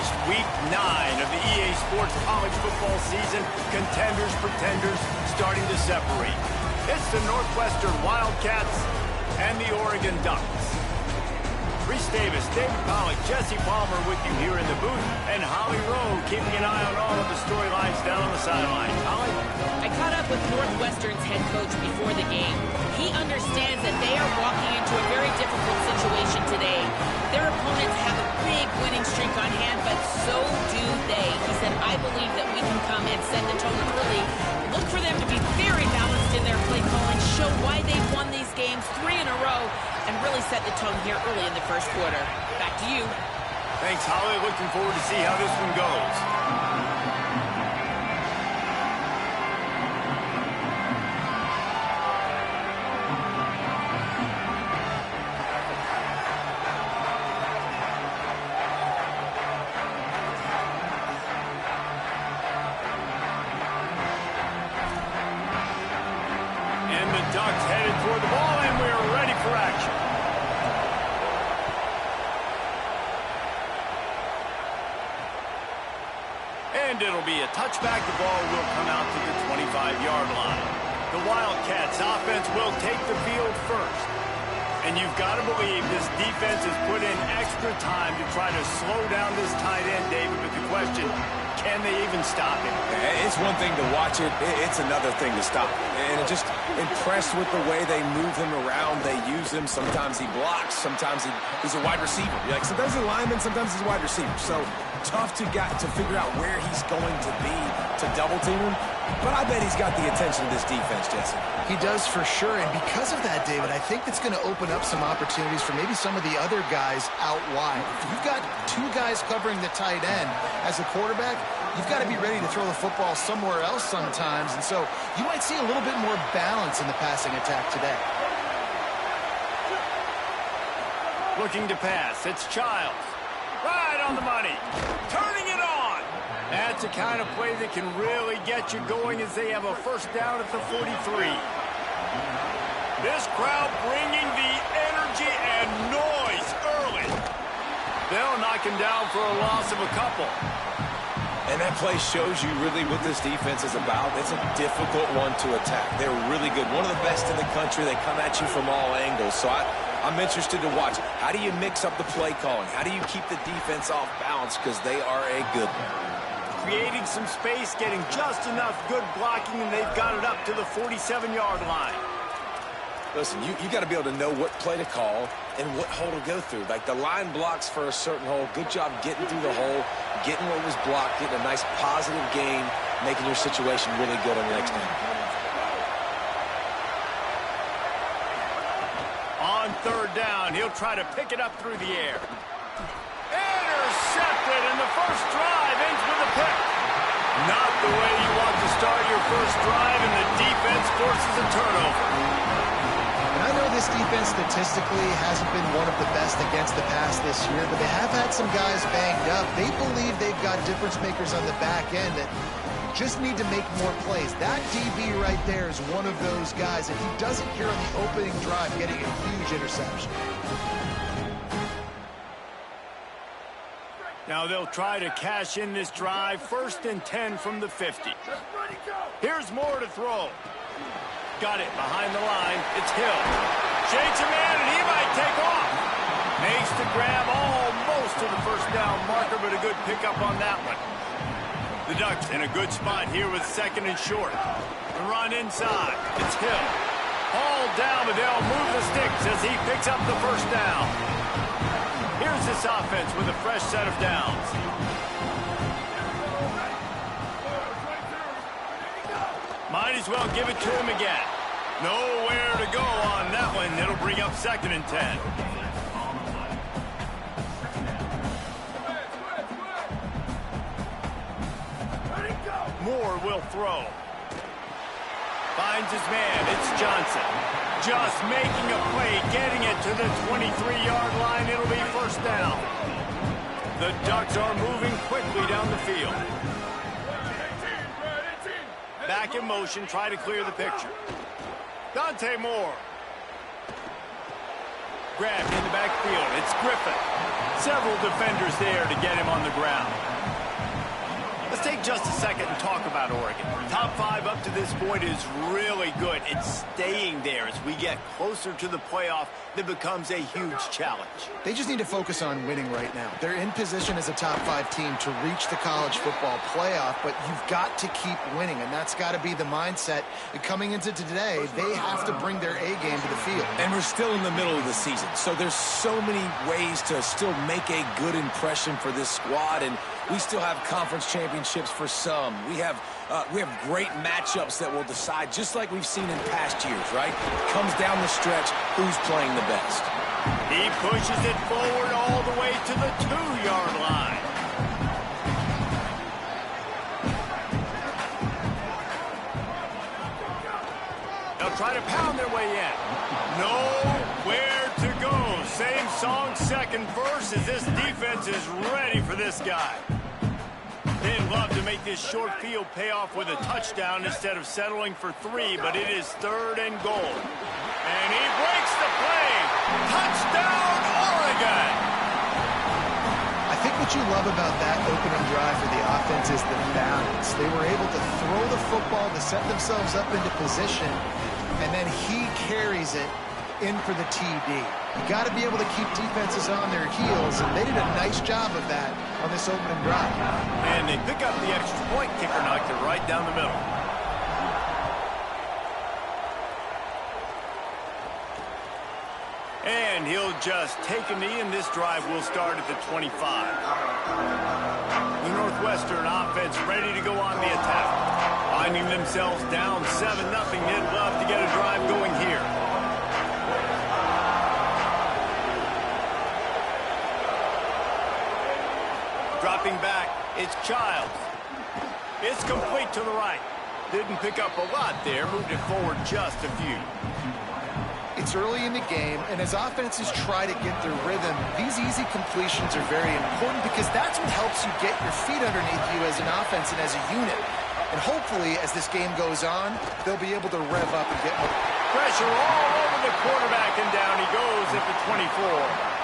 reached week 9 of the EA Sports college football season. Contenders, pretenders, starting to separate. It's the Northwestern Wildcats and the Oregon Ducks. Reese Davis, David Pollack, Jesse Palmer with you here in the booth, and Holly Rowe keeping an eye on all of the storylines down on the sideline. Holly? I caught up with Northwestern's head coach before the game. He understands that they are walking into a very difficult situation today. Their opponents have a big winning streak on hand, but so do they. He said, I believe that we can come and set the tone early. Look for them to be very balanced in their play calling, show why they've won these games 3 in a row, and really set the tone here early in the first quarter. Back to you. Thanks, Holly. Looking forward to see how this one goes. Ducks headed toward the ball, and we're ready for action. And it'll be a touchback. The ball will come out to the 25-yard line. The Wildcats offense will take the field first. And you've got to believe this defense has put in extra time to try to slow down this tight end, David. But the question, can they even stop him? It's one thing to watch it. It's another thing to stop him. And just impressed with the way they move him around. They use him. Sometimes he blocks. Sometimes he's a wide receiver. Like sometimes he's a lineman. Sometimes he's a wide receiver. So tough to figure out where he's going to be to double team him. But I bet he's got the attention of this defense, Jesse. He does for sure. And because of that, David, I think it's going to open up some opportunities for maybe some of the other guys out wide. If you've got 2 guys covering the tight end as a quarterback, you've got to be ready to throw the football somewhere else sometimes. And so you might see a little bit more balance in the passing attack today. Looking to pass. It's Childs. Right on the money. Turning it on. That's the kind of play that can really get you going as they have a first down at the 43. This crowd bringing the energy and noise early. They'll knock him down for a loss of a couple. And that play shows you really what this defense is about. It's a difficult one to attack. They're really good. One of the best in the country. They come at you from all angles. So I'm interested to watch. How do you mix up the play calling? How do you keep the defense off balance? Because they are a good one. Creating some space, getting just enough good blocking, and they've got it up to the 47-yard line. Listen, you got to be able to know what play to call and what hole to go through. Like the line blocks for a certain hole. Good job getting through the hole, getting what was blocked, getting a nice positive gain, making your situation really good on the next down. On third down, he'll try to pick it up through the air. Intercepted, and the first drive ends with a pick. Not the way you want to start your first drive, and the defense forces a turnover. And I know this defense statistically hasn't been one of the best against the pass this year, but they have had some guys banged up. They believe they've got difference makers on the back end that just need to make more plays. That DB right there is one of those guys. If he doesn't here on the opening drive, getting a huge interception. Now they'll try to cash in this drive. 1st and 10 from the 50. Here's Moore to throw. Got it behind the line. It's Hill. Shakes a man, and he might take off. Makes the grab almost to the first down marker, but a good pickup on that one. The Ducks in a good spot here with 2nd and short. The run inside. It's Hill. Hauled down, but they'll move the sticks as he picks up the first down. Here's this offense with a fresh set of downs. Might as well give it to him again. Nowhere to go on that one. It'll bring up 2nd and 10. Moore will throw. Finds his man. It's Johnson. Just making a play, getting it to the 23-yard line. It'll be first down. The Ducks are moving quickly down the field. Back in motion, try to clear the picture. Dante Moore. grabbed in the backfield. It's Griffin. Several defenders there to get him on the ground. Let's take just a second and talk about Oregon. Top 5 up to this point is really good. It's staying there as we get closer to the playoff that becomes a huge challenge. They just need to focus on winning right now. They're in position as a top 5 team to reach the college football playoff, but you've got to keep winning, and that's got to be the mindset. And coming into today, they have to bring their A game to the field. And we're still in the middle of the season, so there's so many ways to still make a good impression for this squad, and we still have conference championships for some. We have great matchups that will decide, just like we've seen in past years, right? Comes down the stretch, who's playing the best. He pushes it forward all the way to the 2-yard line. They'll try to pound their way in. Nowhere to go. Same song, second verse, as this defense is ready for this guy. They'd love to make this short field pay off with a touchdown instead of settling for 3, but it is 3rd and goal. And he breaks the play. Touchdown, Oregon! I think what you love about that opening drive for the offense is the balance. They were able to throw the football to set themselves up into position, and then he carries it in for the TD. You got to be able to keep defenses on their heels, and they did a nice job of that on this opening drive. And they pick up the extra point. Kicker knocked it right down the middle. And he'll just take a knee, and this drive will start at the 25. The Northwestern offense ready to go on the attack. Finding themselves down 7-0, they'd love to get a drive going here. Dropping back, it's Childs. It's complete to the right. Didn't pick up a lot there, moved it forward just a few. It's early in the game, and as offenses try to get their rhythm, these easy completions are very important because that's what helps you get your feet underneath you as an offense and as a unit. And hopefully, as this game goes on, they'll be able to rev up and get more. Pressure all over the quarterback, and down he goes at the 24.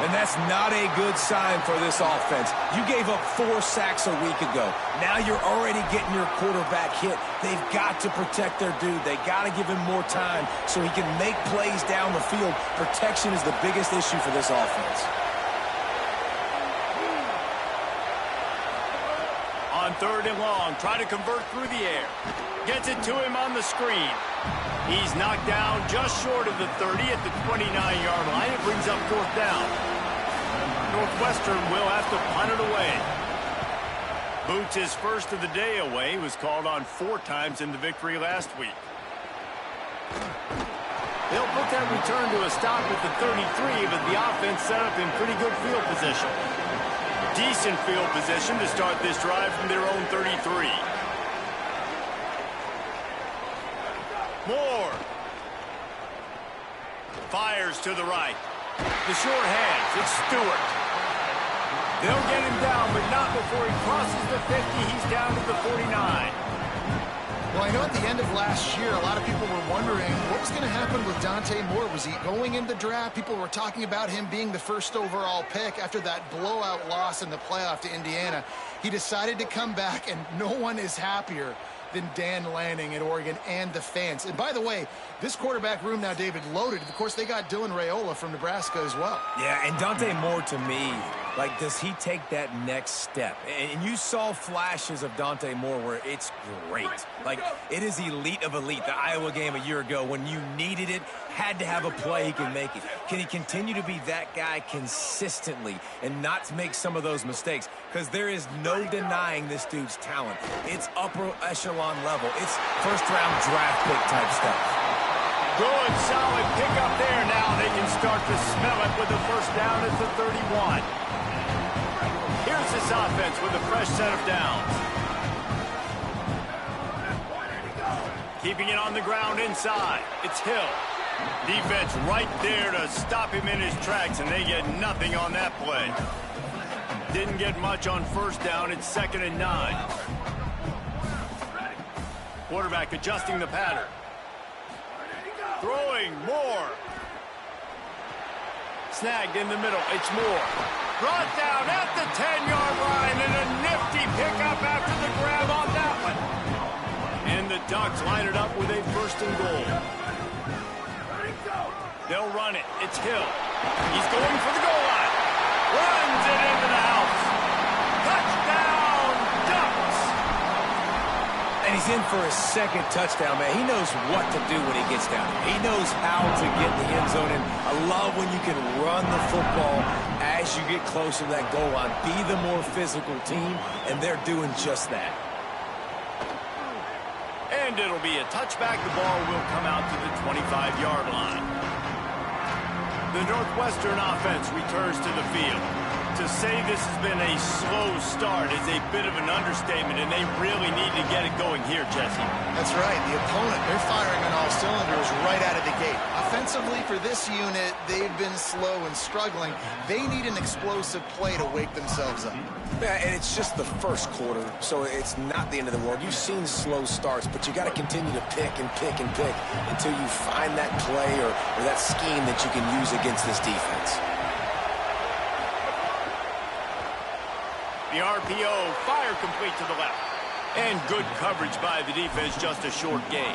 And that's not a good sign for this offense. You gave up 4 sacks a week ago. Now you're already getting your quarterback hit. They've got to protect their dude. They got to give him more time so he can make plays down the field. Protection is the biggest issue for this offense. On 3rd and long, try to convert through the air. Gets it to him on the screen. He's knocked down just short of the 30 at the 29-yard line. It brings up 4th down. Northwestern will have to punt it away. Boots his first of the day away. He was called on 4 times in the victory last week. They'll put that return to a stop at the 33, but the offense set up in pretty good field position. Decent field position to start this drive from their own 33. Moore. Fires to the right. The short hands, it's Stewart. They'll get him down, but not before he crosses the 50. He's down to the 49. Well, I know at the end of last year, a lot of people were wondering what was going to happen with Dante Moore. Was he going in the draft? People were talking about him being the 1st overall pick after that blowout loss in the playoff to Indiana. He decided to come back, and no one is happier than Dan Lanning at Oregon and the fans. And by the way, this quarterback room now, David, loaded. Of course, they got Dylan Raiola from Nebraska as well. Yeah, and Dante Moore, to me, like, does he take that next step? And you saw flashes of Dante Moore where it's great. Like, it is elite of elite. The Iowa game a year ago, when you needed it, had to have a play, he can make it. Can he continue to be that guy consistently and not to make some of those mistakes? Because there is no denying this dude's talent. It's upper echelon level. It's first-round draft pick type stuff. Good, solid pick up there. Now they can start to smell it with the 1st down at the 31. Here's this offense with a fresh set of downs. Keeping it on the ground inside. It's Hill. Defense right there to stop him in his tracks, and they get nothing on that play. Didn't get much on 1st down. It's 2nd and 9. Quarterback adjusting the pattern. Throwing Moore. Snagged in the middle. It's Moore. Brought down at the 10-yard line, and a nifty pickup after the grab on that one. And the Ducks line it up with a 1st and goal. They'll run it. It's Hill. He's going for the goal line. Runs it into the house. Touchdown, Ducks! And he's in for his 2nd touchdown, man. He knows what to do when he gets down here. He knows how to get in the end zone, and I love when you can run the football as you get closer to that goal line. Be the more physical team, and they're doing just that. And it'll be a touchback. The ball will come out to the 25-yard line. The Northwestern offense returns to the field. To say this has been a slow start is a bit of an understatement, and they really need to get it going here, Jesse. That's right. The opponent, they're firing on all cylinders right out of the gate. Offensively, for this unit, they've been slow and struggling. They need an explosive play to wake themselves up. Yeah, and it's just the 1st quarter, so it's not the end of the world. You've seen slow starts, but you got to continue to pick and pick and pick until you find that play or that scheme that you can use against this defense. The RPO, fire complete to the left. And good coverage by the defense, just a short gain.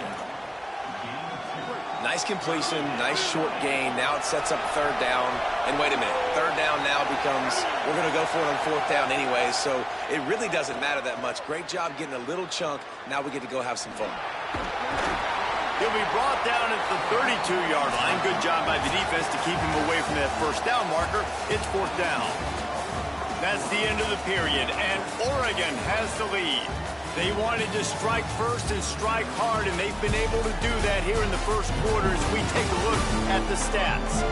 Nice completion, nice short gain. Now it sets up 3rd down. And wait a minute, 3rd down now becomes, we're going to go for it on 4th down anyway, so it really doesn't matter that much. Great job getting a little chunk. Now we get to go have some fun. He'll be brought down at the 32-yard line. Good job by the defense to keep him away from that 1st down marker. It's 4th down. That's the end of the period, and Oregon has the lead. They wanted to strike first and strike hard, and they've been able to do that here in the 1st quarter as we take a look at the stats.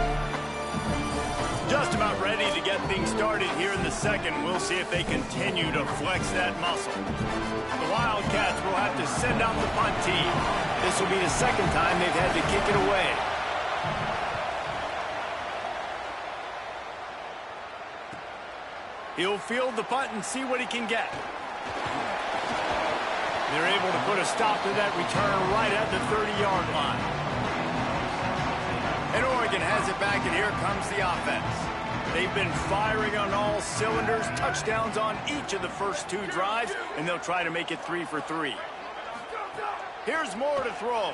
Just about ready to get things started here in the 2nd. We'll see if they continue to flex that muscle. The Wildcats will have to send out the punt team. This will be the 2nd time they've had to kick it away. He'll field the punt and see what he can get. They're able to put a stop to that return right at the 30-yard line. And Oregon has it back, and here comes the offense. They've been firing on all cylinders, touchdowns on each of the first 2 drives, and they'll try to make it 3 for 3. Here's Moore to throw.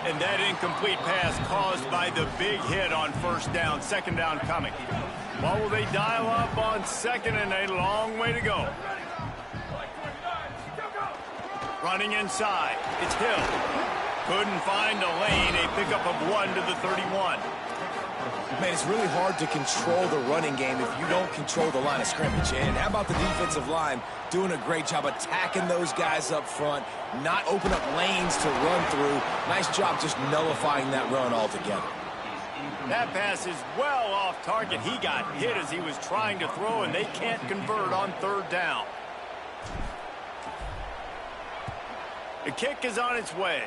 And that incomplete pass caused by the big hit on 1st down, 2nd down coming. What will they dial up on 2nd, and a long way to go. Running inside, it's Hill. Couldn't find a lane, a pickup of 1 to the 31. Man, it's really hard to control the running game if you don't control the line of scrimmage. And how about the defensive line doing a great job attacking those guys up front, not open up lanes to run through. Nice job just nullifying that run altogether. That pass is well off target. He got hit as he was trying to throw, and they can't convert on 3rd down. The kick is on its way.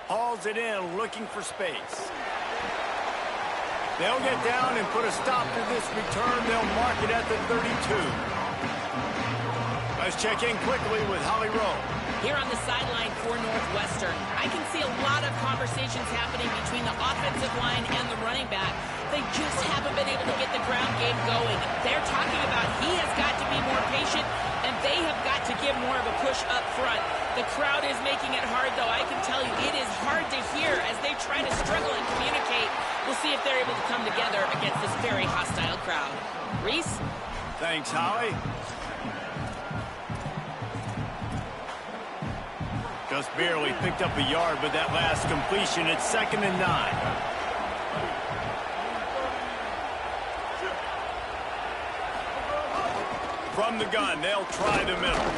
Hauls it in, looking for space. They'll get down and put a stop to this return. They'll mark it at the 32. Let's check in quickly with Holly Rowe. Here on the sideline for Northwestern, I can see a lot of conversations happening between the offensive line and the running back. They just haven't been able to get the ground game going. They're talking about he has got to be more patient, and they have got to give more of a push up front. The crowd is making it hard, though. I can tell you it is hard to hear as they try to struggle and communicate. We'll see if they're able to come together against this very hostile crowd. Reese? Thanks, Holly. Just barely picked up a yard with that last completion. It's 2nd and 9. From the gun, they'll try the middle.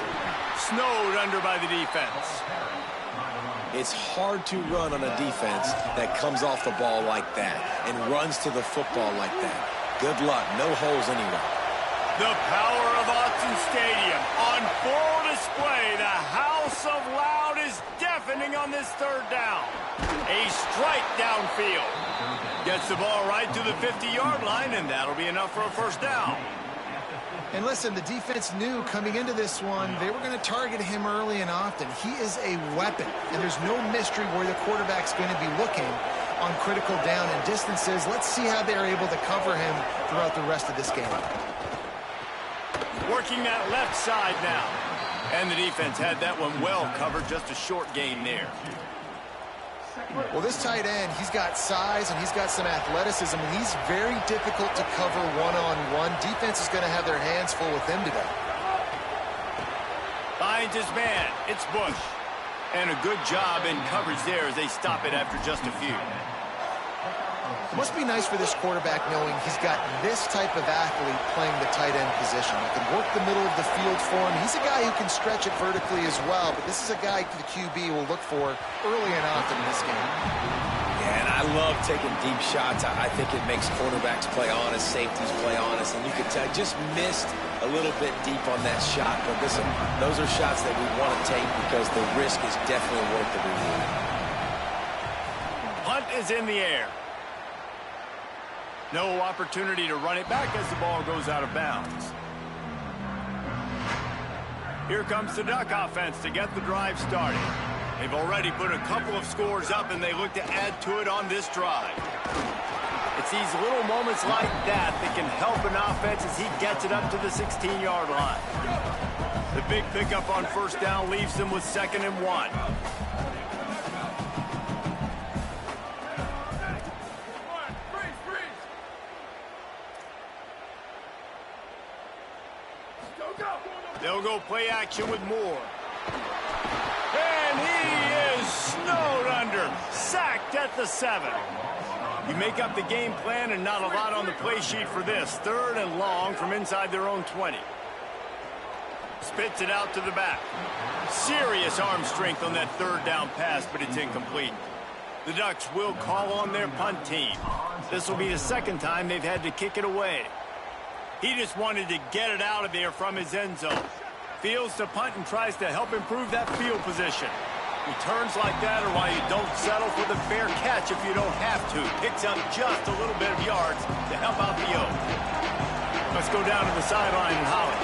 Snowed under by the defense. It's hard to run on a defense that comes off the ball like that and runs to the football like that. Good luck. No holes anywhere. The power of Autzen Stadium on full display. The House of Loud is deafening on this 3rd down. A strike downfield. Gets the ball right to the 50-yard line, and that'll be enough for a 1st down. And listen, the defense knew coming into this one, they were going to target him early and often. He is a weapon, and there's no mystery where the quarterback's going to be looking on critical down and distances. Let's see how they're able to cover him throughout the rest of this game. Working that left side now. And the defense had that one well covered, just a short gain there. Well, this tight end, he's got size and he's got some athleticism, and he's very difficult to cover one-on-one. Defense is going to have their hands full with him today. Finds his man. It's Bush. And a good job in coverage there as they stop it after just a few. It must be nice for this quarterback knowing he's got this type of athlete playing the tight end position. He can work the middle of the field for him. He's a guy who can stretch it vertically as well, but this is a guy the QB will look for early and often in this game. Yeah, and I love taking deep shots. I think it makes quarterbacks play honest, safeties play honest, and you could tell just missed a little bit deep on that shot. But listen, those are shots that we want to take because the risk is definitely worth the reward. Punt is in the air. No opportunity to run it back as the ball goes out of bounds. Here comes the Duck offense to get the drive started. They've already put a couple of scores up, and they look to add to it on this drive. It's these little moments like that that can help an offense as he gets it up to the 16-yard line. The big pickup on first down leaves them with 2nd and 1. They'll go play action with Moore. And he is snowed under. Sacked at the 7. You make up the game plan and not a lot on the play sheet for this. 3rd and long from inside their own 20. Spits it out to the back. Serious arm strength on that 3rd down pass, but it's incomplete. The Ducks will call on their punt team. This will be the 2nd time they've had to kick it away. He just wanted to get it out of there from his end zone. Fields to punt and tries to help improve that field position. Returns like that are why you don't settle for the fair catch if you don't have to. Picks up just a little bit of yards to help out the Oak. Let's go down to the sideline and Holly.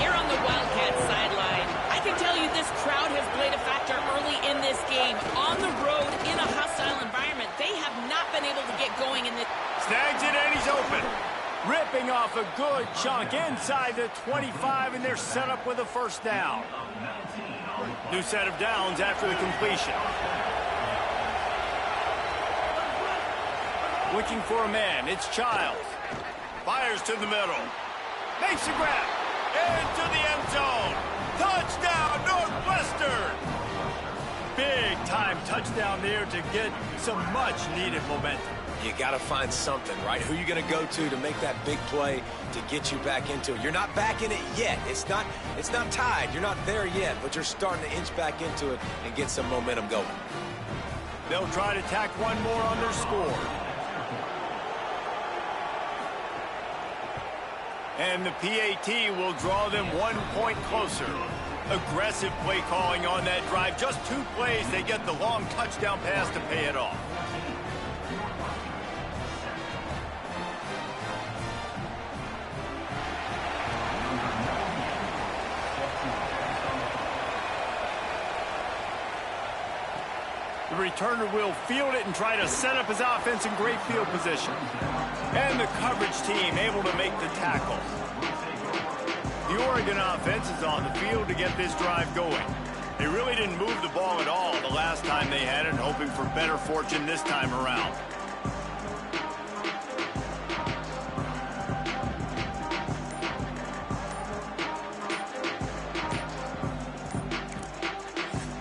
Here on the Wildcats sideline, I can tell you this crowd has played a factor early in this game. On the road, in a hostile environment, they have not been able to get going in this. Snags it and he's open. Ripping off a good chunk inside the 25, and they're set up with a 1st down. New set of downs after the completion. Looking for a man. It's Childs. Fires to the middle. Makes a grab. Into the end zone. Touchdown, Northwestern. Big-time touchdown there to get some much-needed momentum. You got to find something, right? Who are you going to go to make that big play to get you back into it? You're not back in it yet. It's not tied. You're not there yet, but you're starting to inch back into it and get some momentum going. They'll try to tack one more on their score. And the PAT will draw them 1 point closer. Aggressive play calling on that drive. Just 2 plays, they get the long touchdown pass to pay it off. The returner will field it and try to set up his offense in great field position. And the coverage team able to make the tackle. The Oregon offense is on the field to get this drive going. They really didn't move the ball at all the last time they had it, hoping for better fortune this time around.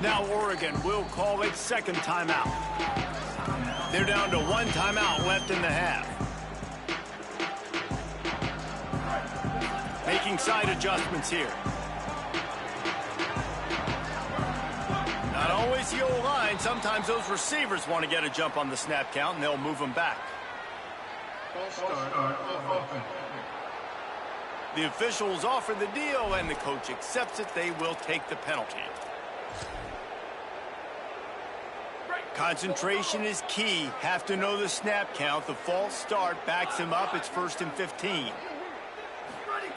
Now Oregon will call its 2nd timeout. They're down to 1 timeout left in the half. Making side adjustments here. Not always the old line. Sometimes those receivers want to get a jump on the snap count, and they'll move them back. The officials offer the deal, and the coach accepts it. They will take the penalty. Concentration is key. Have to know the snap count. The false start backs him up. It's 1st and 15. Ready,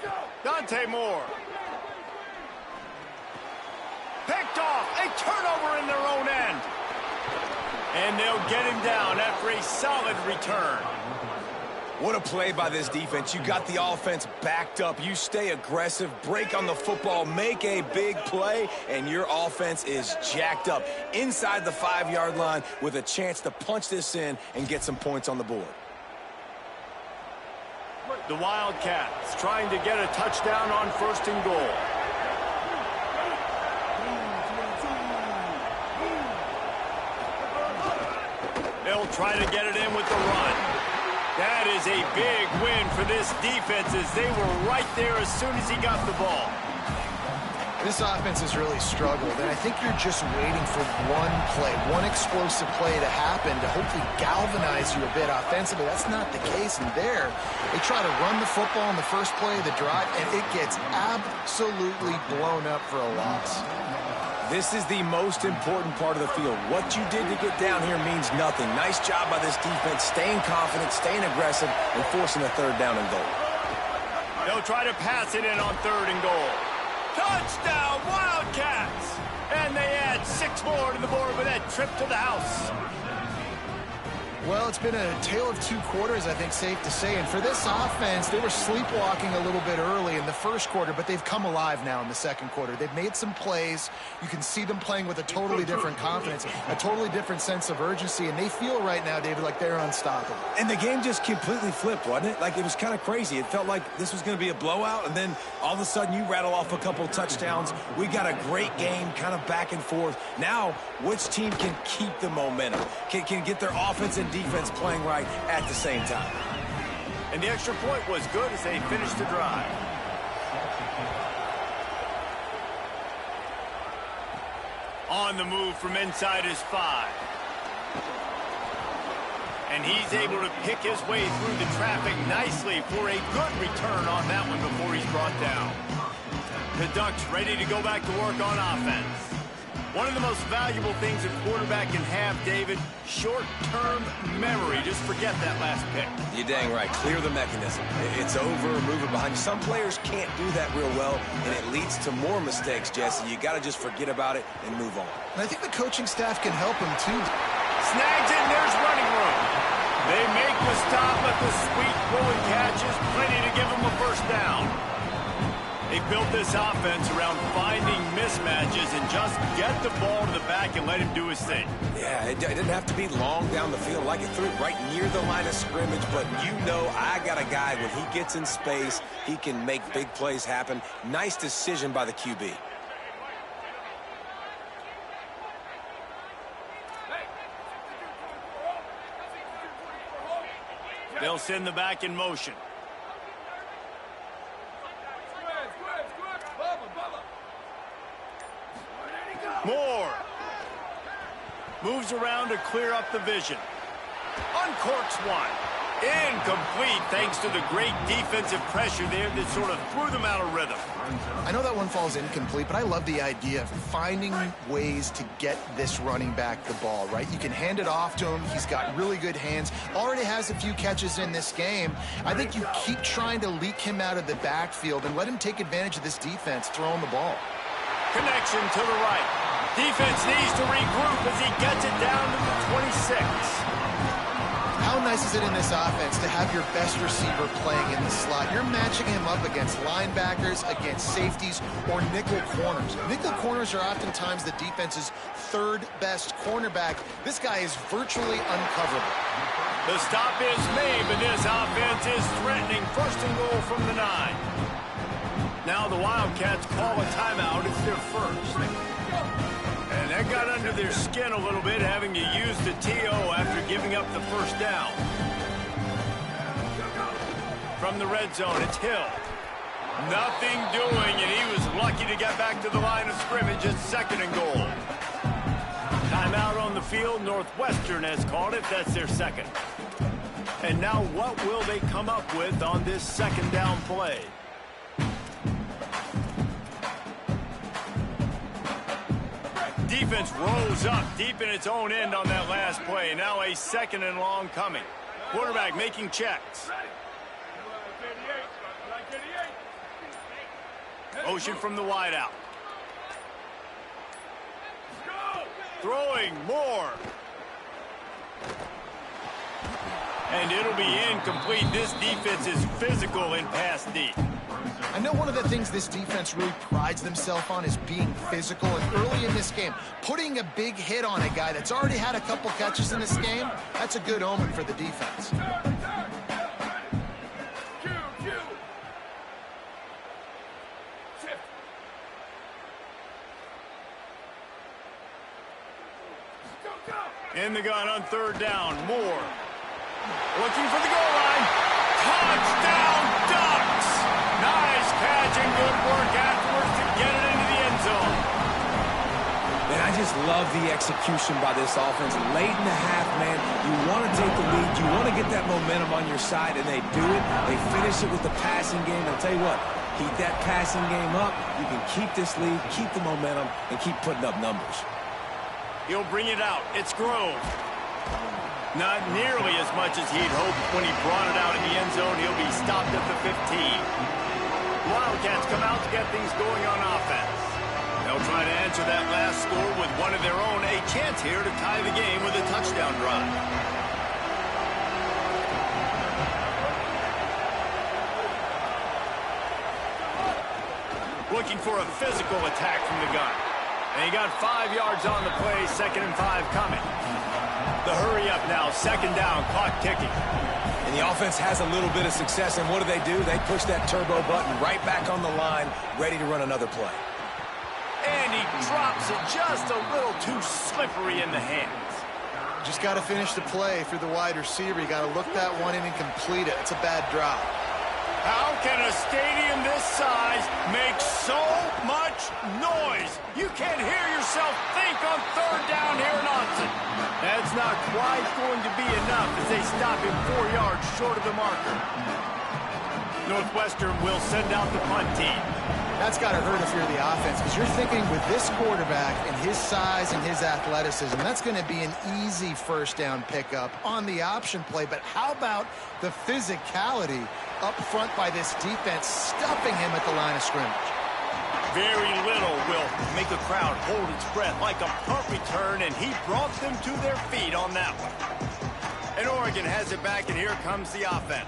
go! Dante Moore. Picked off. A turnover in their own end. And they'll get him down after a solid return. What a play by this defense. You got the offense backed up. You stay aggressive, break on the football, make a big play, and your offense is jacked up inside the 5-yard line with a chance to punch this in and get some points on the board. The Wildcats trying to get a touchdown on 1st and goal. They'll try to get it in with the run. That is a big win for this defense as they were right there as soon as he got the ball. This offense has really struggled, and I think you're just waiting for one play, one explosive play to happen to hopefully galvanize you a bit offensively. That's not the case in there. They try to run the football in the first play of the drive, and it gets absolutely blown up for a loss. This is the most important part of the field. What you did to get down here means nothing. Nice job by this defense, staying confident, staying aggressive, and forcing a 3rd down and goal. They'll try to pass it in on 3rd and goal. Touchdown, Wildcats! And they add 6 more to the board with that trip to the house. Well, it's been a tale of 2 quarters, I think, safe to say. And for this offense, they were sleepwalking a little bit early in the first quarter, but they've come alive now in the second quarter. They've made some plays. You can see them playing with a totally different confidence, a totally different sense of urgency, and they feel right now, David, like they're unstoppable. And the game just completely flipped, wasn't it? Like, it was kind of crazy. It felt like this was going to be a blowout, and then all of a sudden you rattle off a couple touchdowns. We got a great game, kind of back and forth. Now, which team can keep the momentum, can get their offense and defense playing right at the same time? And the extra point was good as they finished the drive. On the move from inside his 5. And he's able to pick his way through the traffic nicely for a good return on that one before he's brought down. The Ducks ready to go back to work on offense. One of the most valuable things a quarterback can have, David, short-term memory. Just forget that last pick. You're dang right. Clear the mechanism. It's over, move it behind you. Some players can't do that real well, and it leads to more mistakes, Jesse. You got to just forget about it and move on. And I think the coaching staff can help him, too. Snags it, and there's running room. They make the stop at the sweet rolling catches, plenty to give them a 1st down. They built this offense around finding mismatches and just get the ball to the back and let him do his thing. Yeah, it didn't have to be long down the field. Like it threw it right near the line of scrimmage, but you know I got a guy, when he gets in space, he can make big plays happen. Nice decision by the QB. They'll send the back in motion. Moore moves around to clear up the vision. Uncorks one. Incomplete thanks to the great defensive pressure there that sort of threw them out of rhythm. I know that one falls incomplete, but I love the idea of finding ways to get this running back the ball, right? You can hand it off to him. He's got really good hands. Already has a few catches in this game. I think you keep trying to leak him out of the backfield and let him take advantage of this defense throwing the ball. Connection to the right. Defense needs to regroup as he gets it down to the 26. How nice is it in this offense to have your best receiver playing in the slot? You're matching him up against linebackers, against safeties, or nickel corners. Nickel corners are oftentimes the defense's 3rd best cornerback. This guy is virtually uncoverable. The stop is made, but this offense is threatening. 1st and goal from the 9. Now the Wildcats call a timeout. It's their 1st. And that got under their skin a little bit, having to use the TO after giving up the 1st down. From the red zone, it's Hill. Nothing doing, and he was lucky to get back to the line of scrimmage at 2nd and goal. Timeout on the field. Northwestern has called it. That's their 2nd. And now what will they come up with on this 2nd down play? Defense rose up deep in its own end on that last play. Now a 2nd and long coming. Quarterback making checks. Motion from the wide out. Throwing more. And it'll be incomplete. This defense is physical in pass deep. I know one of the things this defense really prides themselves on is being physical, and early in this game, putting a big hit on a guy that's already had a couple catches in this game, that's a good omen for the defense. In the gun on third down. Moore. Looking for the goal line. Touchdown, Ducks! Nice catch and good work afterwards to get it into the end zone. Man, I just love the execution by this offense. Late in the half, man, you want to take the lead. You want to get that momentum on your side, and they do it. They finish it with the passing game. I'll tell you what, keep that passing game up. You can keep this lead, keep the momentum, and keep putting up numbers. He'll bring it out. It's Grove. Not nearly as much as he'd hoped when he brought it out in the end zone. He'll be stopped at the 15. Wildcats come out to get things going on offense. They'll try to answer that last score with one of their own. A chance here to tie the game with a touchdown drive. Looking for a physical attack from the gun. And he got 5 yards on the play, 2nd and 5 coming. The hurry up now, 2nd down, clock ticking. And the offense has a little bit of success, and what do? They push that turbo button right back on the line, ready to run another play. And he drops it just a little too slippery in the hands. Just got to finish the play through the wide receiver. You got to look that one in and complete it. It's a bad drop. How can a stadium this size make so much noise? You can't hear yourself think on 3rd down here in Austin. That's not quite going to be enough as they stop him 4 yards short of the marker. Northwestern will send out the punt team. That's got to hurt if you're the offense, because you're thinking with this quarterback and his size and his athleticism, that's going to be an easy 1st down pickup on the option play. But how about the physicality up front by this defense, stuffing him at the line of scrimmage? Very little will make a crowd hold its breath like a punt return, and he brought them to their feet on that one. And Oregon has it back, and here comes the offense.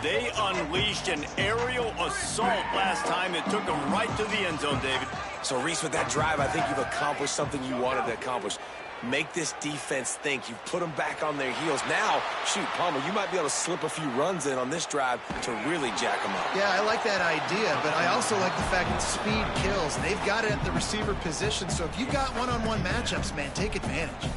They unleashed an aerial assault last time that took them right to the end zone, David. So, Reese, with that drive, I think you've accomplished something you wanted to accomplish. Make this defense think. You've put them back on their heels. Now, shoot, Palmer, you might be able to slip a few runs in on this drive to really jack them up. Yeah, I like that idea, but I also like the fact that speed kills. They've got it at the receiver position, so if you've got one-on-one matchups, man, take advantage.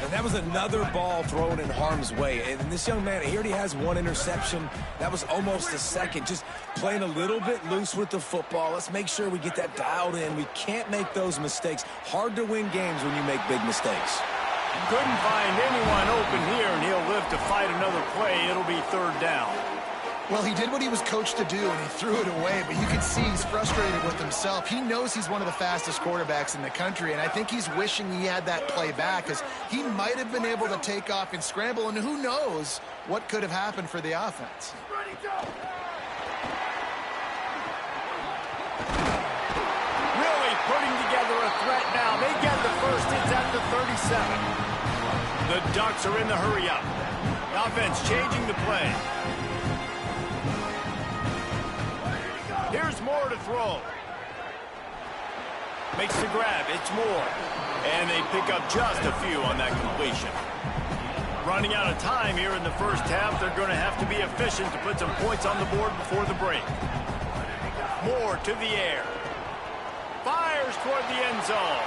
And that was another ball thrown in harm's way. And this young man, he already has 1 interception. That was almost a second. Just playing a little bit loose with the football. Let's make sure we get that dialed in. We can't make those mistakes. Hard to win games when you make big mistakes. Couldn't find anyone open here, and he'll live to fight another play. It'll be 3rd down. Well, he did what he was coached to do, and he threw it away, but you can see he's frustrated with himself. He knows he's one of the fastest quarterbacks in the country, and I think he's wishing he had that play back, because he might have been able to take off and scramble, and who knows what could have happened for the offense. Really putting together a threat now. They get the first. It's at the 37. The Ducks are in the hurry-up. The offense changing the play. Here's Moore to throw. Makes the grab. It's Moore. And they pick up just a few on that completion. Running out of time here in the first half. They're going to have to be efficient to put some points on the board before the break. Moore to the air. Fires toward the end zone.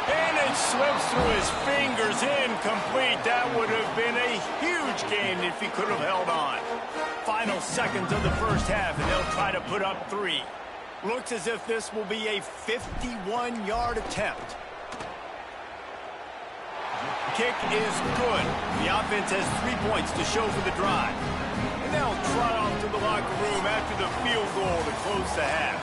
And it slips through his fingers. Incomplete. That would have been a huge gain if he could have held on. Final seconds of the first half, and they'll try to put up 3. Looks as if this will be a 51-yard attempt. Kick is good. The offense has 3 points to show for the drive. And they'll trot off to the locker room after the field goal to close the half.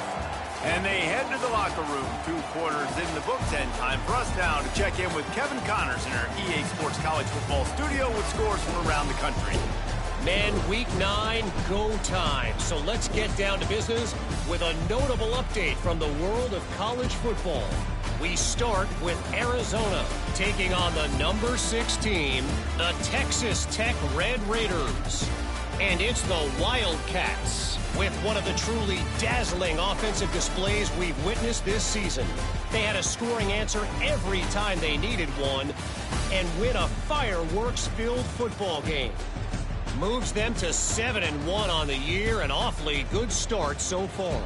And they head to the locker room. 2 quarters in the books, and time for us now to check in with Kevin Connors in our EA Sports College Football studio with scores from around the country. Men, week 9, go time. So let's get down to business with a notable update from the world of college football. We start with Arizona taking on the number 6 team, the Texas Tech Red Raiders. And it's the Wildcats with one of the truly dazzling offensive displays we've witnessed this season. They had a scoring answer every time they needed one and win a fireworks-filled football game. Moves them to 7-1 on the year, an awfully good start so far.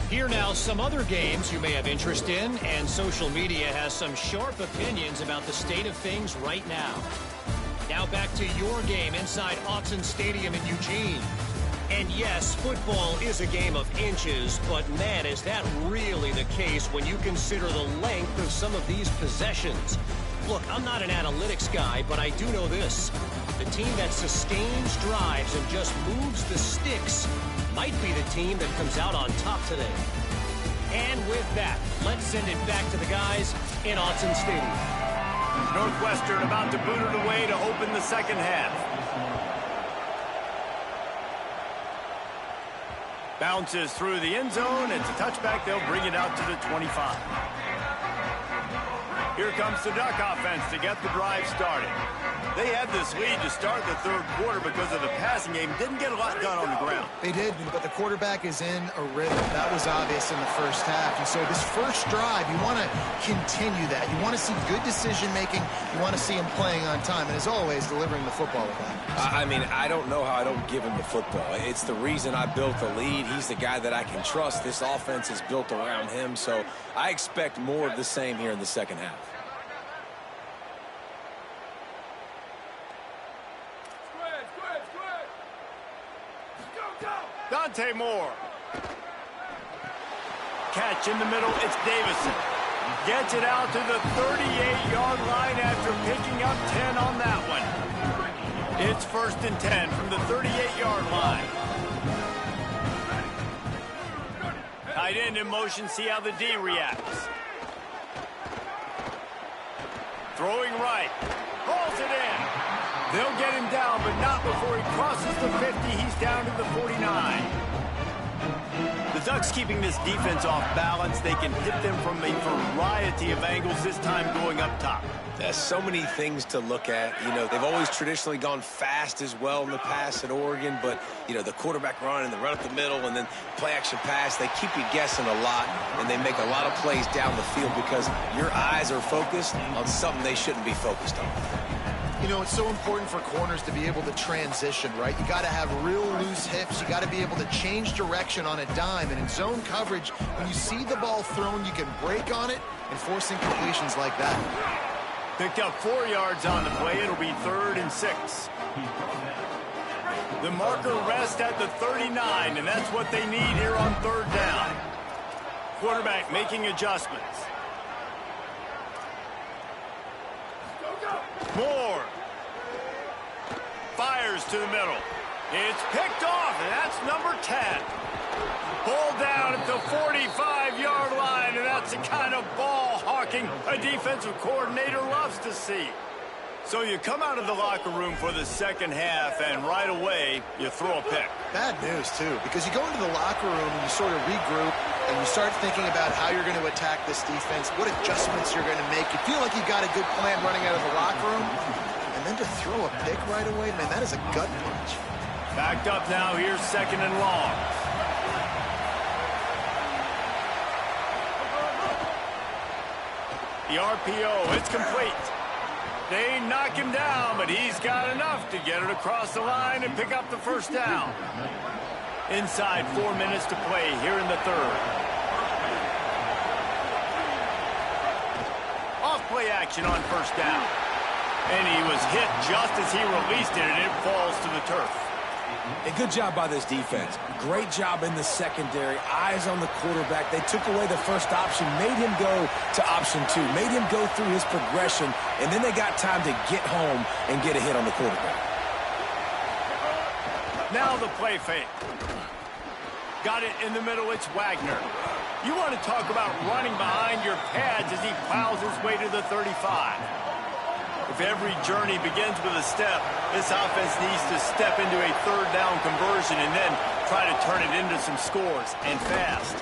Here now some other games you may have interest in, and social media has some sharp opinions about the state of things right now. Now back to your game inside Autzen Stadium in Eugene. And yes, football is a game of inches, but man, is that really the case when you consider the length of some of these possessions. Look, I'm not an analytics guy, but I do know this. The team that sustains drives and just moves the sticks might be the team that comes out on top today. And with that, let's send it back to the guys in Autzen Stadium. Northwestern about to boot it away to open the second half. Bounces through the end zone. It's a touchback. They'll bring it out to the 25. Here comes the Duck offense to get the drive started. They had this lead to start the third quarter because of the passing game. Didn't get a lot done on the ground. They did, but the quarterback is in a rhythm. That was obvious in the first half. And so this first drive, you want to continue that. You want to see good decision-making. You want to see him playing on time. And as always, delivering the football with that. I mean, I don't know how I don't give him the football. It's the reason I built the lead. He's the guy that I can trust. This offense is built around him. So I expect more of the same here in the second half. Dante Moore. Catch in the middle. It's Davison. Gets it out to the 38-yard line after picking up 10 on that one. It's 1st and 10 from the 38-yard line. Tight end in motion. See how the D reacts. Throwing right. Hauls it in. They'll get him down, but not before he crosses the 50. He's down to the 49. The Ducks keeping this defense off balance. They can hit them from a variety of angles, this time going up top. There's so many things to look at. You know, they've always traditionally gone fast as well in the past at Oregon, but, you know, the quarterback run and the run up the middle and then play-action pass, they keep you guessing a lot, and they make a lot of plays down the field because your eyes are focused on something they shouldn't be focused on. You know, it's so important for corners to be able to transition, right? You got to have real loose hips. You got to be able to change direction on a dime. And in zone coverage, when you see the ball thrown, you can break on it and force incompletions like that. Picked up 4 yards on the play. It'll be 3rd and 6. The marker rests at the 39, and that's what they need here on 3rd down. Quarterback making adjustments. Moore fires to the middle. It's picked off, and that's number 10. Pulled down at the 45-yard line, and that's the kind of ball hawking a defensive coordinator loves to see. So you come out of the locker room for the second half, and right away, you throw a pick. Bad news, too, because you go into the locker room and you sort of regroup, and you start thinking about how you're going to attack this defense, what adjustments you're going to make. You feel like you've got a good plan running out of the locker room, and then to throw a pick right away, man, that is a gut punch. Backed up now, here's 2nd and long. The RPO, it's complete. They knock him down, but he's got enough to get it across the line and pick up the 1st down. Inside 4 minutes to play here in the 3rd. Off play action on 1st down. And he was hit just as he released it, and it falls to the turf. A good job by this defense. Great job in the secondary. Eyes on the quarterback. They took away the first option, made him go to option 2, made him go through his progression, and then they got time to get home and get a hit on the quarterback. Now the play fake. Got it in the middle. It's Wagner. You want to talk about running behind your pads as he plows his way to the 35. If If every journey begins with a step, this offense needs to step into a third down conversion and then try to turn it into some scores, and fast.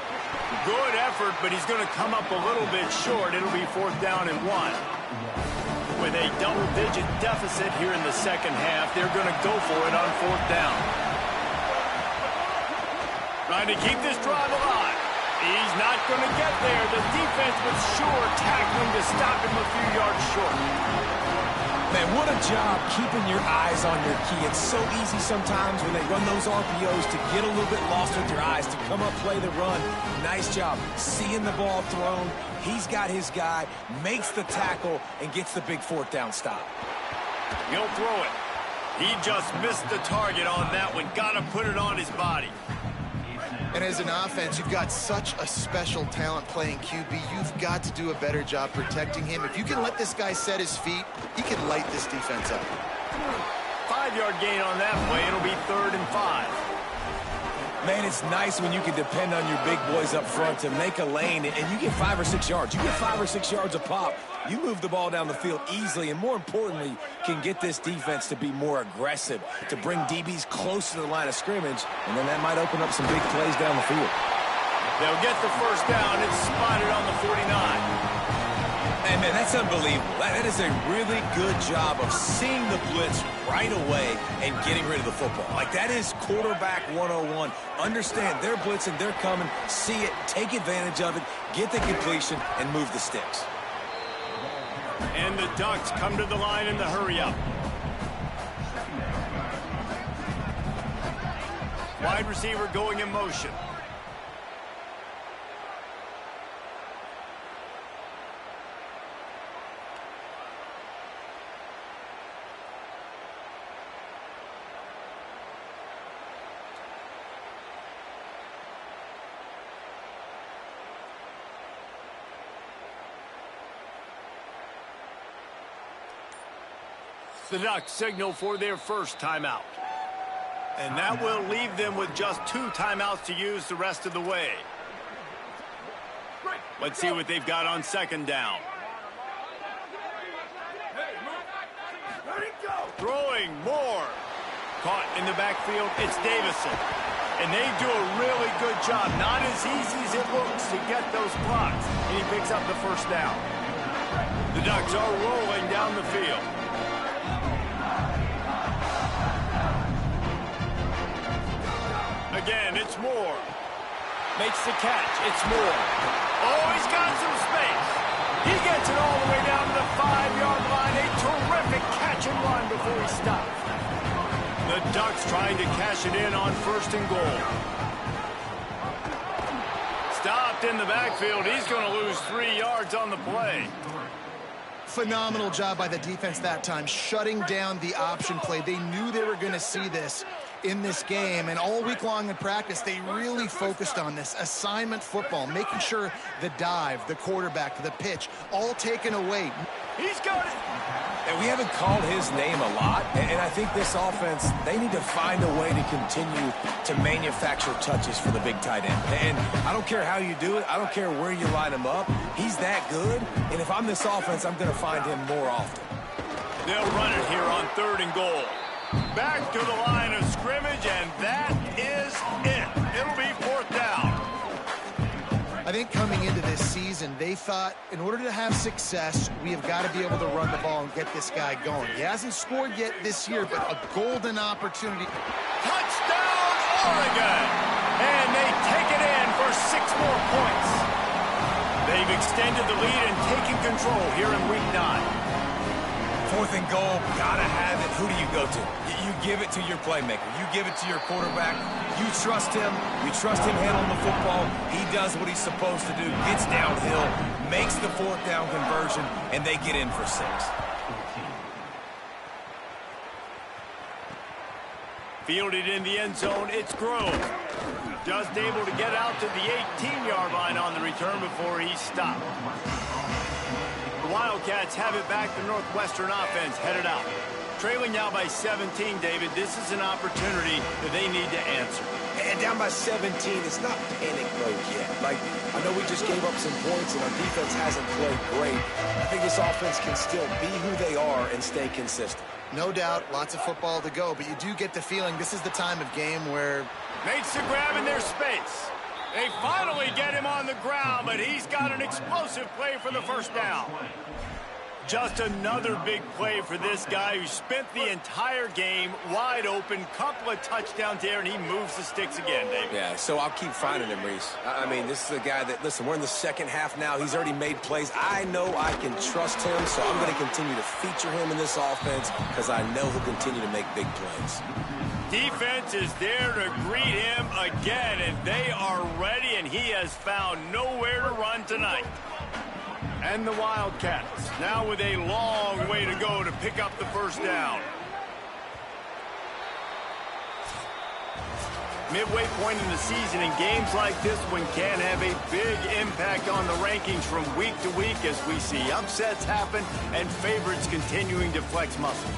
Good effort, but he's going to come up a little bit short. It'll be 4th down and 1. With a double-digit deficit here in the second half, they're going to go for it on 4th down. Trying to keep this drive alive. He's not going to get there. The defense was sure tackling to stop him a few yards short. Man, what a job keeping your eyes on your key. It's so easy sometimes when they run those RPOs to get a little bit lost with your eyes, to come up, play the run. Nice job seeing the ball thrown. He's got his guy, makes the tackle, and gets the big 4th down stop. He'll throw it. He just missed the target on that one. Got to put it on his body. And as an offense, you've got such a special talent playing QB. You've got to do a better job protecting him. If you can let this guy set his feet, he can light this defense up. 5-yard gain on that play. It'll be 3rd and 5. Man, it's nice when you can depend on your big boys up front to make a lane, and you get 5 or 6 yards. You get 5 or 6 yards a pop. You move the ball down the field easily, and more importantly, can get this defense to be more aggressive, to bring DBs close to the line of scrimmage, and then that might open up some big plays down the field. They'll get the 1st down. It's spotted on the 49. Hey, man, that's unbelievable. That is a really good job of seeing the blitz right away and getting rid of the football. Like, that is quarterback 101. Understand they're blitzing, they're coming, see it, take advantage of it, get the completion, and move the sticks. And the Ducks come to the line in the hurry-up. Wide receiver going in motion. The Ducks signal for their first timeout. And that will leave them with just 2 timeouts to use the rest of the way. Let's see what they've got on 2nd down. Throwing more. Caught in the backfield, it's Davison. And they do a really good job. Not as easy as it looks to get those blocks. And he picks up the 1st down. The Ducks are rolling down the field. Again, it's Moore. Makes the catch. It's Moore. Oh, he's got some space. He gets it all the way down to the 5-yard line. A terrific catch and run before he stops. The Ducks trying to cash it in on 1st and goal. Stopped in the backfield. He's going to lose 3 yards on the play. Phenomenal job by the defense that time, shutting down the option play. They knew they were going to see this in this game, and all week long in practice, they really focused on this assignment football, making sure the dive, the quarterback, the pitch, all taken away. He's got it. And we haven't called his name a lot, and I think this offense, they need to find a way to continue to manufacture touches for the big tight end. And I don't care how you do it. I don't care where you line him up. He's that good, and if I'm this offense, I'm going to find him more often. They'll run it here on 3rd and goal. Back to the line of scrimmage, and that is it. It'll be 4th down. I think coming into this season, they thought in order to have success, we have got to be able to run the ball and get this guy going. He hasn't scored yet this year, but a golden opportunity. Touchdown, Oregon! And they take it in for 6 more points. They've extended the lead and taken control here in Week 9. 4th and goal, gotta have it. Who do you go to? You give it to your playmaker. You give it to your quarterback. You trust him. You trust him handling the football. He does what he's supposed to do, gets downhill, makes the 4th down conversion, and they get in for 6. Fielded in the end zone, it's Grove. Just able to get out to the 18-yard line on the return before he's stopped. The Wildcats have it back. The Northwestern offense headed out. Trailing now by 17, David. This is an opportunity that they need to answer. And down by 17, it's not panic mode yet. Like, I know we just gave up some points and our defense hasn't played great. I think this offense can still be who they are and stay consistent. No doubt, lots of football to go, but you do get the feeling this is the time of game where... Makes the grab in their space. They finally get him on the ground, but he's got an explosive play for the first down. Just another big play for this guy who spent the entire game wide open, couple of touchdowns there, and he moves the sticks again, David. Yeah, so I'll keep finding him, Reese. I mean, this is a guy that, listen, we're in the second half now. He's already made plays. I know I can trust him, so I'm going to continue to feature him in this offense because I know he'll continue to make big plays. Defense is there to greet him again, and they are ready, and he has found nowhere to run tonight. And the Wildcats now with a long way to go to pick up the first down. Midway point in the season, and games like this one can have a big impact on the rankings from week to week as we see upsets happen and favorites continuing to flex muscle.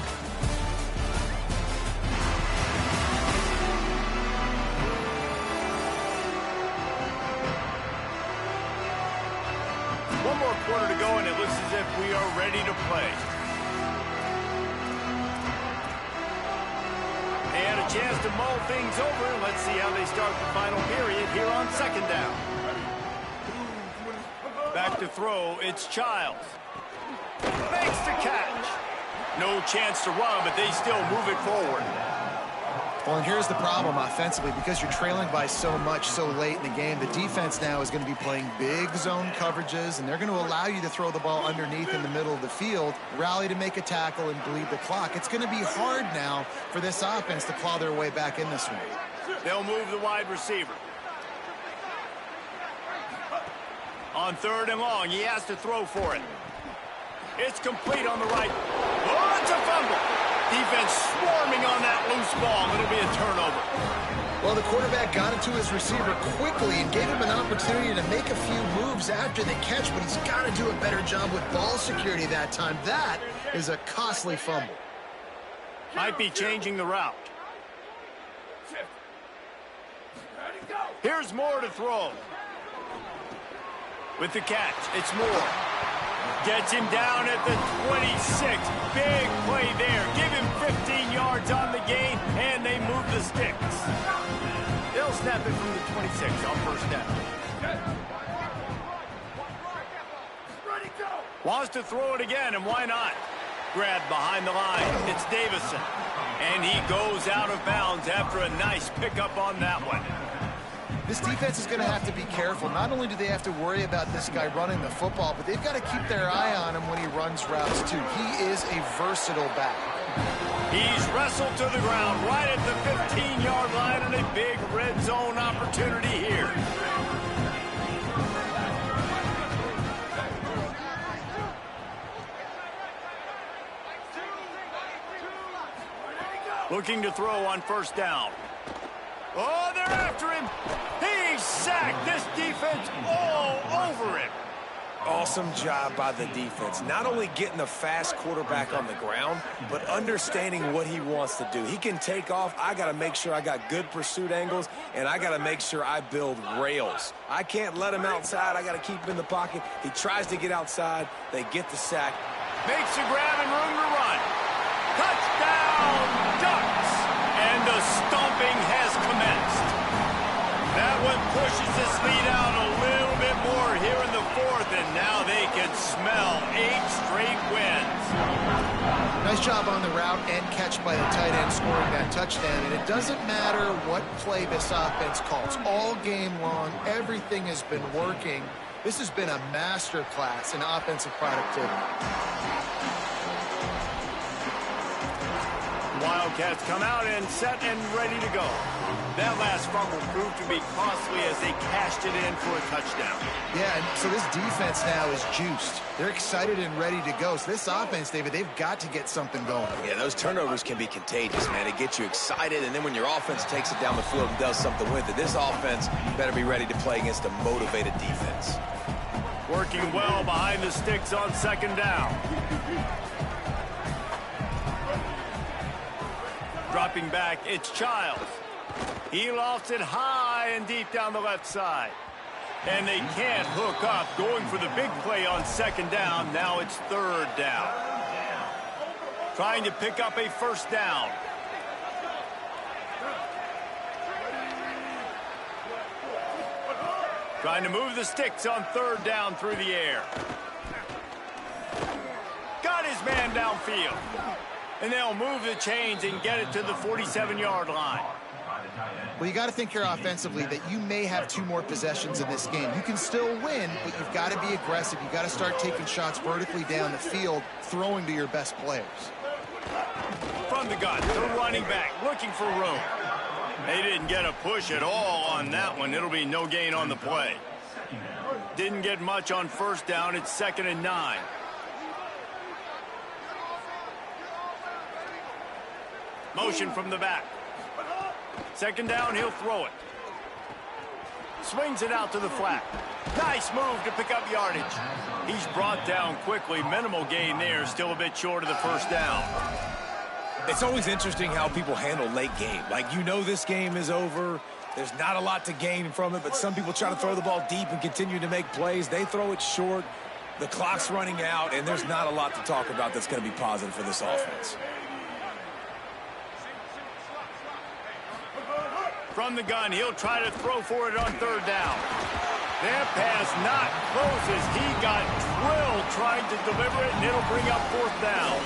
One more quarter to go, and it looks as if we are ready to play. They had a chance to mull things over. Let's see how they start the final period here on second down. Back to throw, it's Childs. Makes the catch. No chance to run, but they still move it forward. Well, and here's the problem offensively. Because you're trailing by so much so late in the game, the defense now is going to be playing big zone coverages, and they're going to allow you to throw the ball underneath in the middle of the field, rally to make a tackle, and bleed the clock. It's going to be hard now for this offense to claw their way back in this one. They'll move the wide receiver. On third and long, he has to throw for it. It's complete on the right. Oh, it's a fumble. Defense swarming on that loose ball. It'll be a turnover. Well, the quarterback got it to his receiver quickly and gave him an opportunity to make a few moves after the catch, but he's got to do a better job with ball security that time. That is a costly fumble. Might be changing the route. Here's Moore to throw. With the catch, it's Moore. Gets him down at the 26. Big play there. Give him 15 yards on the gain, and they move the sticks. They'll snap it from the 26 on first down. Wants to throw it again, and why not? Grabbed behind the line. It's Davison. And he goes out of bounds after a nice pickup on that one. This defense is going to have to be careful. Not only do they have to worry about this guy running the football, but they've got to keep their eye on him when he runs routes, too. He is a versatile back. He's wrestled to the ground right at the 15-yard line, and a big red zone opportunity here. Looking to throw on first down. Oh, they're after him. He's sacked. This defense all over him. Awesome job by the defense. Not only getting the fast quarterback on the ground, but understanding what he wants to do. He can take off. I got to make sure I got good pursuit angles, and I got to make sure I build rails. I can't let him outside. I got to keep him in the pocket. He tries to get outside. They get the sack. Makes a grab and room to run. Touchdown, Ducks. And the stomping has commenced. That one pushes this lead out a little bit more here in the fourth, and now they can smell 8 straight wins. Nice job on the route and catch by the tight end scoring that touchdown. And it doesn't matter what play this offense calls. All game long, everything has been working. This has been a master class in offensive productivity. Wildcats come out and set and ready to go. That last fumble proved to be costly as they cashed it in for a touchdown. Yeah, and so this defense now is juiced. They're excited and ready to go. So this offense, David, they've got to get something going. Yeah, those turnovers can be contagious, man. It gets you excited, and then when your offense takes it down the field and does something with it, this offense better be ready to play against a motivated defense. Working well behind the sticks on second down. Dropping back, it's Childs. He lofts it high and deep down the left side. And they can't hook up, going for the big play on second down. Now it's third down. Trying to pick up a first down. Trying to move the sticks on third down through the air. Got his man downfield. And they'll move the chains and get it to the 47-yard line. Well, you got to think here offensively that you may have 2 more possessions in this game. You can still win, but you've got to be aggressive. You've got to start taking shots vertically down the field, throwing to your best players. From the gun, the running back looking for room. They didn't get a push at all on that one. It'll be no gain on the play. Didn't get much on first down. It's 2nd and 9. Motion from the back. Second down, he'll throw it. Swings it out to the flat. Nice move to pick up yardage. He's brought down quickly. Minimal gain there. Still a bit short of the first down. It's always interesting how people handle late game. Like, you know this game is over. There's not a lot to gain from it, but some people try to throw the ball deep and continue to make plays. They throw it short. The clock's running out, and there's not a lot to talk about that's going to be positive for this offense. From the gun, he'll try to throw for it on third down. That pass not close as he got drilled trying to deliver it, and it'll bring up fourth down.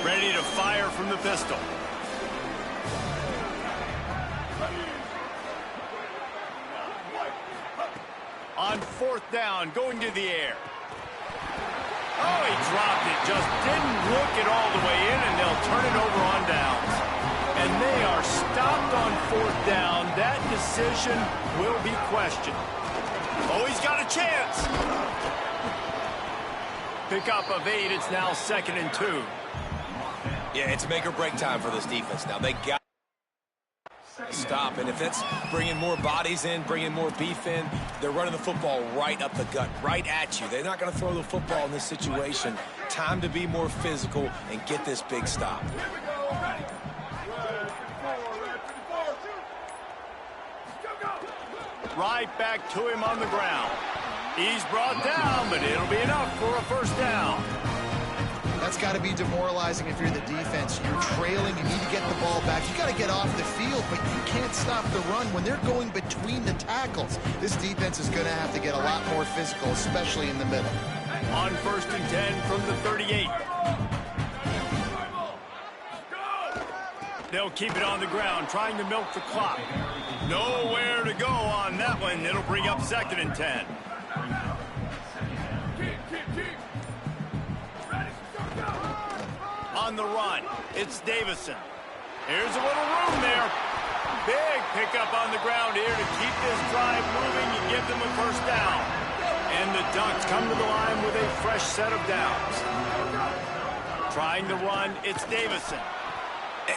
Ready to fire from the pistol. On fourth down, going to the air. Oh, he dropped it. Just didn't look it all the way in, and they'll turn it over on downs. And they are stopped on fourth down. That decision will be questioned. Oh, he's got a chance. Pickup of 8. It's now 2nd and 2. Yeah, it's make or break time for this defense. Now, they got to stop. And if that's bringing more bodies in, bringing more beef in, they're running the football right up the gut, right at you. They're not going to throw the football in this situation. Time to be more physical and get this big stop. Right back to him on the ground. He's brought down, but it'll be enough for a first down. That's got to be demoralizing if you're the defense. You're trailing. You need to get the ball back. You got to get off the field, but you can't stop the run when they're going between the tackles. This defense is going to have to get a lot more physical, especially in the middle. On 1st and 10 from the 38. They'll keep it on the ground, trying to milk the clock. Nowhere to go on that one. It'll bring up 2nd and 10. On the run, it's Davison. Here's a little room there. Big pickup on the ground here to keep this drive moving and give them a first down. And the Ducks come to the line with a fresh set of downs. Trying to run, it's Davison.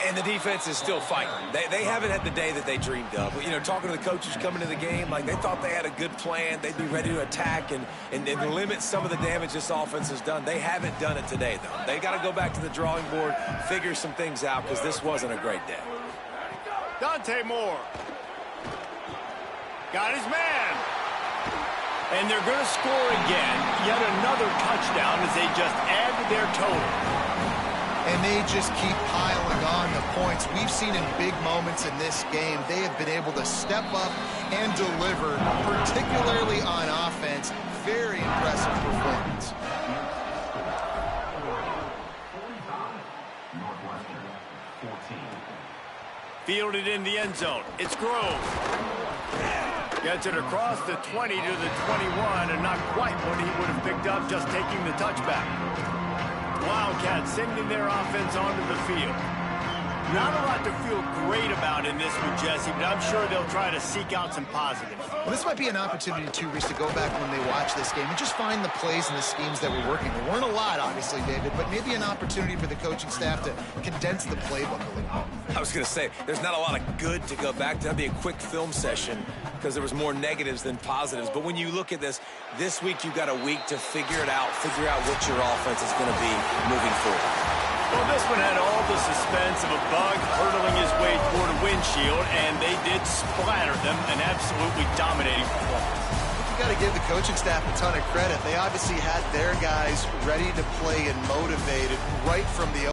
And the defense is still fighting. They haven't had the day that they dreamed of. You know, talking to the coaches coming to the game, like they thought they had a good plan. They'd be ready to attack and limit some of the damage this offense has done. They haven't done it today, though. They got to go back to the drawing board, figure some things out, because this wasn't a great day. Dante Moore. Got his man. And they're going to score again. Yet another touchdown as they just add to their total. And they just keep piling on the points. We've seen in big moments in this game, they have been able to step up and deliver, particularly on offense. Very impressive performance. Fielded in the end zone. It's Grove. Gets it across the 20 to the 21, and not quite what he would have picked up just taking the touchback. Wildcats sending their offense onto the field. Not a lot to feel great about in this one, Jesse, but I'm sure they'll try to seek out some positives. Well, this might be an opportunity, too, Reese, to go back when they watch this game and just find the plays and the schemes that were working. There weren't a lot, obviously, David, but maybe an opportunity for the coaching staff to condense the playbook a little more. I was going to say, there's not a lot of good to go back to. That'd be a quick film session. because there was more negatives than positives. But when you look at this week you've got a week to figure it out, figure out what your offense is going to be moving forward. Well, this one had all the suspense of a bug hurtling his way toward a windshield, and they did splatter them, an absolutely dominating performance. You got to give the coaching staff a ton of credit. They obviously had their guys ready to play and motivated right from the